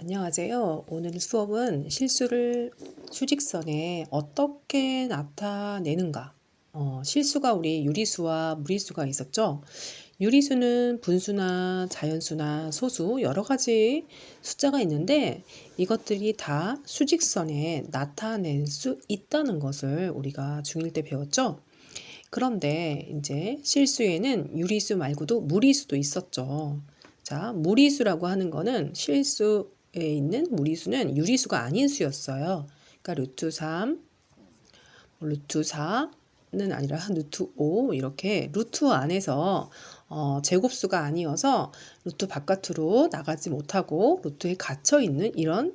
안녕하세요. 오늘 수업은 실수를 수직선에 어떻게 나타내는가. 실수가 우리 유리수와 무리수가 있었죠. 유리수는 분수나 자연수나 소수 여러 가지 숫자가 있는데 이것들이 다 수직선에 나타낼 수 있다는 것을 우리가 중1 때 배웠죠. 그런데 이제 실수에는 유리수 말고도 무리수도 있었죠. 자, 무리수라고 하는 거는 실수에 있는 무리수는 유리수가 아닌 수였어요. 그러니까 루트 3, 루트 4는 아니라 루트 5 이렇게 루트 안에서 제곱수가 아니어서 루트 바깥으로 나가지 못하고 루트에 갇혀 있는 이런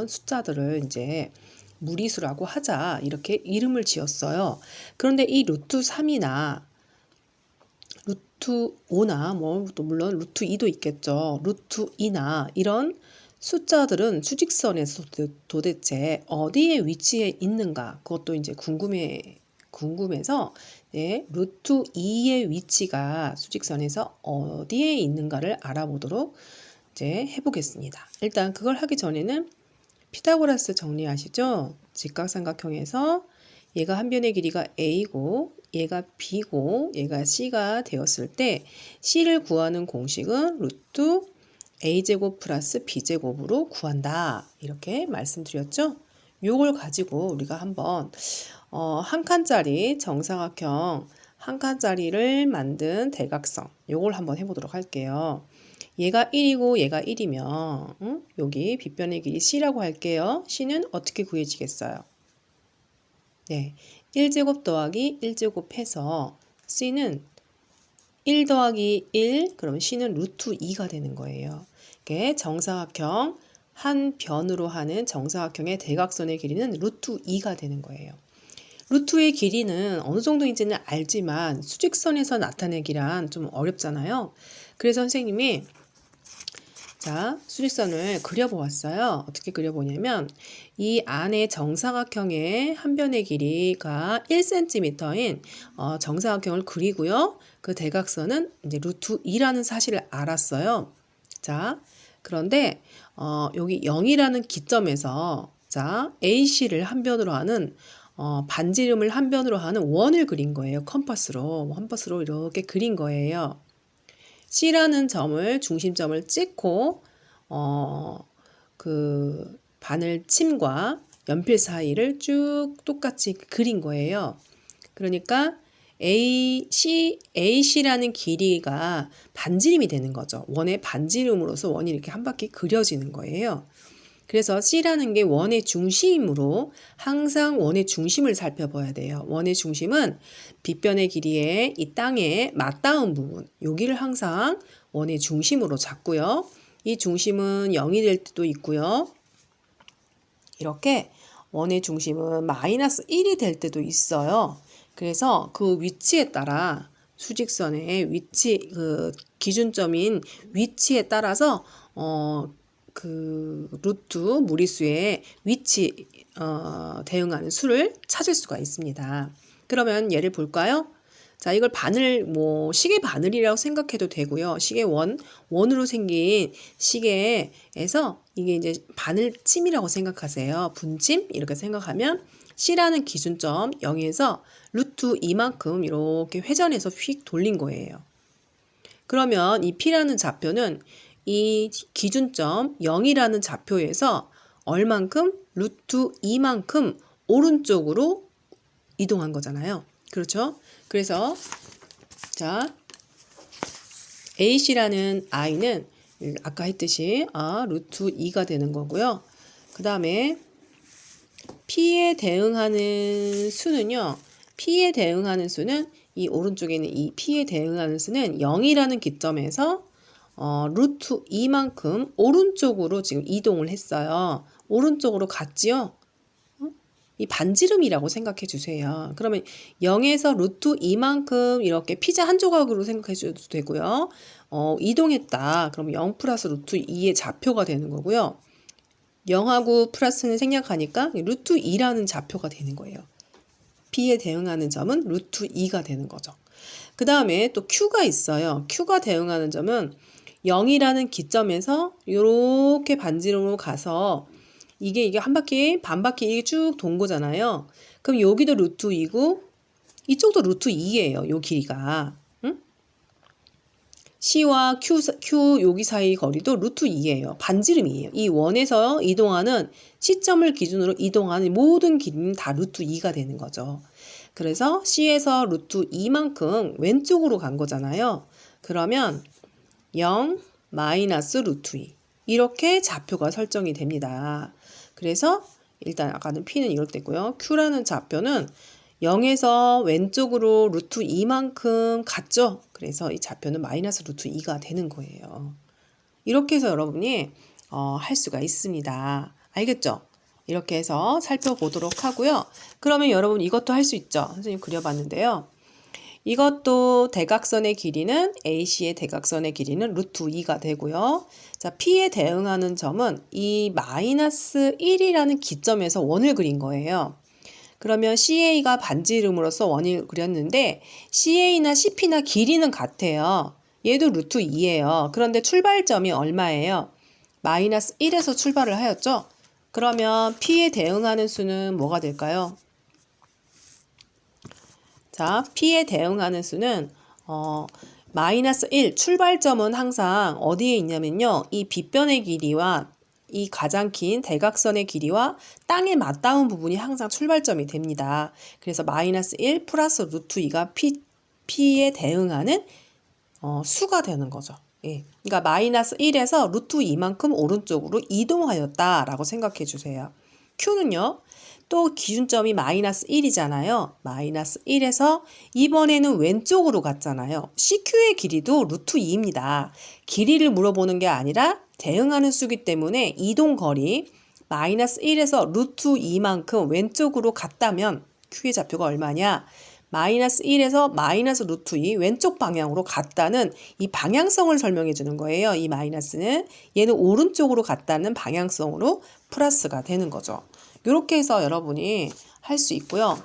숫자들을 이제 무리수라고 하자 이렇게 이름을 지었어요. 그런데 이 루트 3이나 루트 5나 뭐 또 물론 루트 2도 있겠죠. 루트 2나 이런 숫자들은 수직선에서 도대체 어디에 위치해 있는가? 그것도 이제 궁금해서 루트 2의 위치가 수직선에서 어디에 있는가를 알아보도록 이제 해보겠습니다. 일단 그걸 하기 전에는 피타고라스 정리하시죠? 직각삼각형에서 얘가 한 변의 길이가 a고 얘가 b고 얘가 c가 되었을 때 c를 구하는 공식은 루트 a제곱 플러스 b제곱으로 구한다. 이렇게 말씀드렸죠? 요걸 가지고 우리가 한번 한 칸짜리 정사각형 한 칸짜리를 만든 대각선 요걸 한번 해보도록 할게요. 얘가 1이고 얘가 1이면 여기 빗변의 길이 c라고 할게요. c는 어떻게 구해지겠어요? 네, 1제곱 더하기 1제곱 해서 c는 1 더하기 1 그러면 c는 루트 2가 되는 거예요. 이게 정사각형 한 변으로 하는 정사각형의 대각선의 길이는 루트 2가 되는 거예요. 루트의 길이는 어느 정도인지는 알지만 수직선에서 나타내기란 좀 어렵잖아요. 그래서 선생님이 수직선을 그려보았어요. 어떻게 그려보냐면 이 안에 정사각형의 한 변의 길이가 1cm인 정사각형을 그리고요. 그 대각선은 이제 루트 2라는 사실을 알았어요. 자, 그런데 여기 0이라는 기점에서 AC를 한 변으로 하는 반지름을 한 변으로 하는 원을 그린 거예요. 컴파스로 이렇게 그린 거예요. C라는 점을 중심점을 찍고 그 바늘침과 연필 사이를 쭉 똑같이 그린 거예요. 그러니까 AC라는 길이가 반지름이 되는 거죠. 원의 반지름으로서 원이 이렇게 한 바퀴 그려지는 거예요. 그래서 C라는 게 원의 중심으로 항상 원의 중심을 살펴봐야 돼요. 원의 중심은 빗변의 길이의 이 땅에 맞닿은 부분, 여기를 항상 원의 중심으로 잡고요. 이 중심은 0이 될 때도 있고요. 이렇게 원의 중심은 마이너스 1이 될 때도 있어요. 그래서 그 위치에 따라 수직선의 위치, 그 기준점인 위치에 따라서 그 루트 무리수의 위치 대응하는 수를 찾을 수가 있습니다. 그러면 예를 볼까요? 자, 이걸 시계 바늘이라고 생각해도 되고요. 원으로 생긴 시계에서 이게 이제 바늘침이라고 생각하세요. 분침 이렇게 생각하면 C라는 기준점 0에서 루트 2만큼 이렇게 회전해서 휙 돌린 거예요. 그러면 이 P라는 좌표는 이 기준점 0이라는 좌표에서 얼만큼? 루트 2만큼 오른쪽으로 이동한 거잖아요. 그렇죠? 그래서 AC라는 I는 아까 했듯이 루트 2가 되는 거고요. 그 다음에 P에 대응하는 수는요. P에 대응하는 수는 이 오른쪽에 있는 이 P에 대응하는 수는 0이라는 기점에서 루트 2만큼 오른쪽으로 지금 이동을 했어요. 오른쪽으로 갔지요? 이 반지름이라고 생각해 주세요. 그러면 0에서 루트 2만큼 이렇게 피자 한 조각으로 생각해 줘도 되고요. 이동했다. 그럼 0 플러스 루트 2의 좌표가 되는 거고요. 0하고 플러스는 생략하니까 루트 2라는 좌표가 되는 거예요. P에 대응하는 점은 루트 2가 되는 거죠. 그 다음에 또 Q가 있어요. Q가 대응하는 점은 0이라는 기점에서 이렇게 반지름으로 가서 이게 한 바퀴, 반 바퀴 이게 쭉 돈 거잖아요. 그럼 여기도 루트 2고 이쪽도 루트 2예요. 요 길이가. 응? C와 Q 여기 사이 거리도 루트 2예요. 반지름이에요. 이 원에서 이동하는 시점을 기준으로 이동하는 모든 길이는 다 루트 2가 되는 거죠. 그래서 C에서 루트 2만큼 왼쪽으로 간 거잖아요. 그러면 0 마이너스 루트 2 이렇게 좌표가 설정이 됩니다. 그래서 일단 아까는 P는 이렇게 됐고요. Q라는 좌표는 0에서 왼쪽으로 루트 2만큼 갔죠. 그래서 이 좌표는 마이너스 루트 2가 되는 거예요. 이렇게 해서 여러분이 할 수가 있습니다. 알겠죠? 이렇게 해서 살펴보도록 하고요. 그러면 여러분 이것도 할 수 있죠. 선생님 그려봤는데요. 이것도 대각선의 길이는 AC의 대각선의 길이는 루트 2가 되고요. 자, P에 대응하는 점은 이 마이너스 1이라는 기점에서 원을 그린 거예요. 그러면 CA가 반지름으로서 원을 그렸는데 CA나 CP나 길이는 같아요. 얘도 루트 2예요. 그런데 출발점이 얼마예요? 마이너스 1에서 출발을 하였죠? 그러면 P에 대응하는 수는 뭐가 될까요? 자, P에 대응하는 수는 마이너스 1, 출발점은 항상 어디에 있냐면요. 이 빗변의 길이와 이 가장 긴 대각선의 길이와 땅에 맞닿은 부분이 항상 출발점이 됩니다. 그래서 마이너스 1 플러스 루트 2가 P에 대응하는 수가 되는 거죠. 예. 그러니까 마이너스 1에서 루트 2만큼 오른쪽으로 이동하였다라고 생각해 주세요. Q는요. 또 기준점이 마이너스 1이잖아요. 마이너스 1에서 이번에는 왼쪽으로 갔잖아요. CQ의 길이도 루트 2입니다. 길이를 물어보는 게 아니라 대응하는 수기 때문에 이동 거리 마이너스 1에서 루트 2만큼 왼쪽으로 갔다면 Q의 좌표가 얼마냐? 마이너스 1에서 마이너스 루트 2 왼쪽 방향으로 갔다는 이 방향성을 설명해 주는 거예요. 이 마이너스는 얘는 오른쪽으로 갔다는 방향성으로 플러스가 되는 거죠. 이렇게 해서 여러분이 할 수 있고요.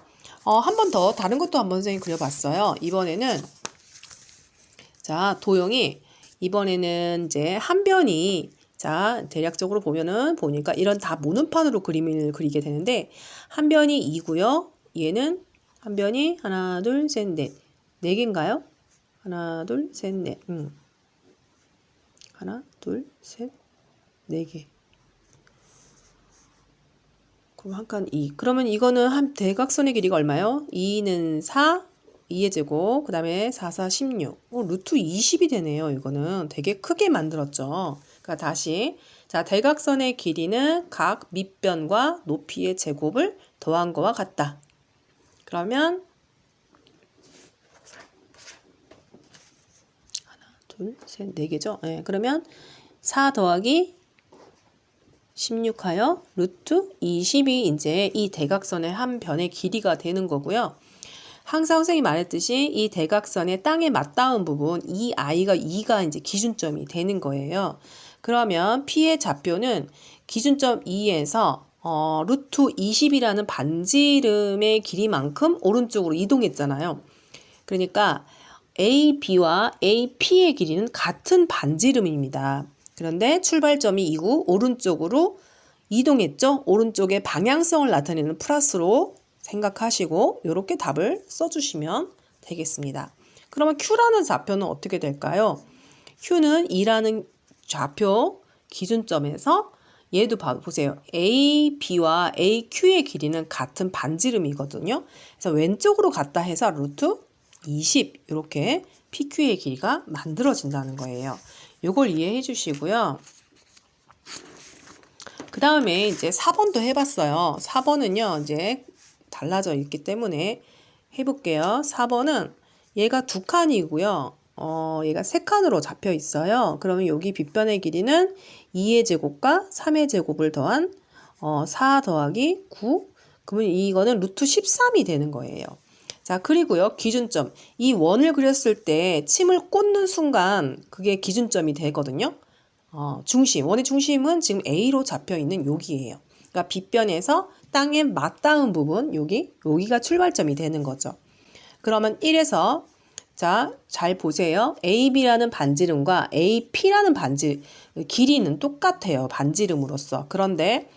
한 번 더 다른 것도 한번 선생님이 그려봤어요. 이번에는 자 도형이 이번에는 이제 한 변이 자 대략적으로 보니까 이런 다 모눈판으로 그림을 그리게 되는데 한 변이 2고요. 얘는 한 변이 하나 둘 셋 넷 4개인가요? 하나 둘 셋 넷 하나 둘 셋 4개 그럼 한 칸 2. 그러면 이거는 한 대각선의 길이가 얼마요? 2는 4, 2의 제곱, 그 다음에 4, 4, 16. 루트 20이 되네요. 이거는 되게 크게 만들었죠. 그러니까 다시 자 대각선의 길이는 각 밑변과 높이의 제곱을 더한 거와 같다. 그러면 하나, 둘, 셋, 4개죠. 네, 그러면 4 더하기 16하여 루트 20이 이제 이 대각선의 한 변의 길이가 되는 거고요. 항상 선생님이 말했듯이 이 대각선의 땅에 맞닿은 부분 이 i가 2가 이제 기준점이 되는 거예요. 그러면 P의 좌표는 기준점 2에서 루트 20이라는 반지름의 길이만큼 오른쪽으로 이동했잖아요. 그러니까 AB와 AP의 길이는 같은 반지름입니다. 그런데 출발점이 2구 오른쪽으로 이동했죠. 오른쪽의 방향성을 나타내는 플러스로 생각하시고 이렇게 답을 써주시면 되겠습니다. 그러면 Q라는 좌표는 어떻게 될까요? Q는 2라는 좌표 기준점에서 얘도 보세요. AB와 AQ의 길이는 같은 반지름이거든요. 그래서 왼쪽으로 갔다 해서 루트 20 이렇게 PQ의 길이가 만들어진다는 거예요. 이걸 이해해 주시고요. 그 다음에 이제 4번도 해봤어요. 4번은요, 이제 달라져 있기 때문에 해볼게요. 4번은 얘가 2칸이고요. 얘가 3칸으로 잡혀 있어요. 그러면 여기 빗변의 길이는 2의 제곱과 3의 제곱을 더한 4 더하기 9. 그러면 이거는 루트 13이 되는 거예요. 자, 그리고요, 기준점. 이 원을 그렸을 때 침을 꽂는 순간 그게 기준점이 되거든요. 중심. 원의 중심은 지금 A로 잡혀 있는 여기예요. 그러니까 빗변에서 땅에 맞닿은 부분, 여기가 출발점이 되는 거죠. 그러면 1에서 자, 잘 보세요. AB라는 반지름과 AP라는 길이는 똑같아요. 반지름으로서. 그런데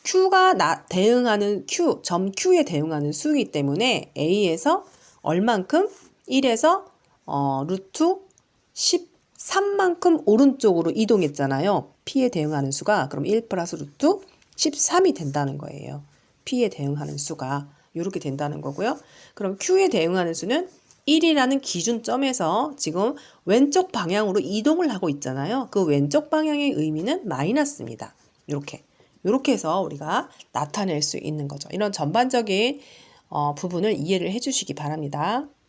Q가 대응하는 점 Q에 대응하는 수이기 때문에 A에서 얼만큼? 1에서 루트 13만큼 오른쪽으로 이동했잖아요. P에 대응하는 수가. 그럼 1 플러스 루트 13이 된다는 거예요. P에 대응하는 수가. 이렇게 된다는 거고요. 그럼 Q에 대응하는 수는 1이라는 기준점에서 지금 왼쪽 방향으로 이동을 하고 있잖아요. 그 왼쪽 방향의 의미는 마이너스입니다. 이렇게 해서 우리가 나타낼 수 있는 거죠. 이런 전반적인 부분을 이해를 해주시기 바랍니다.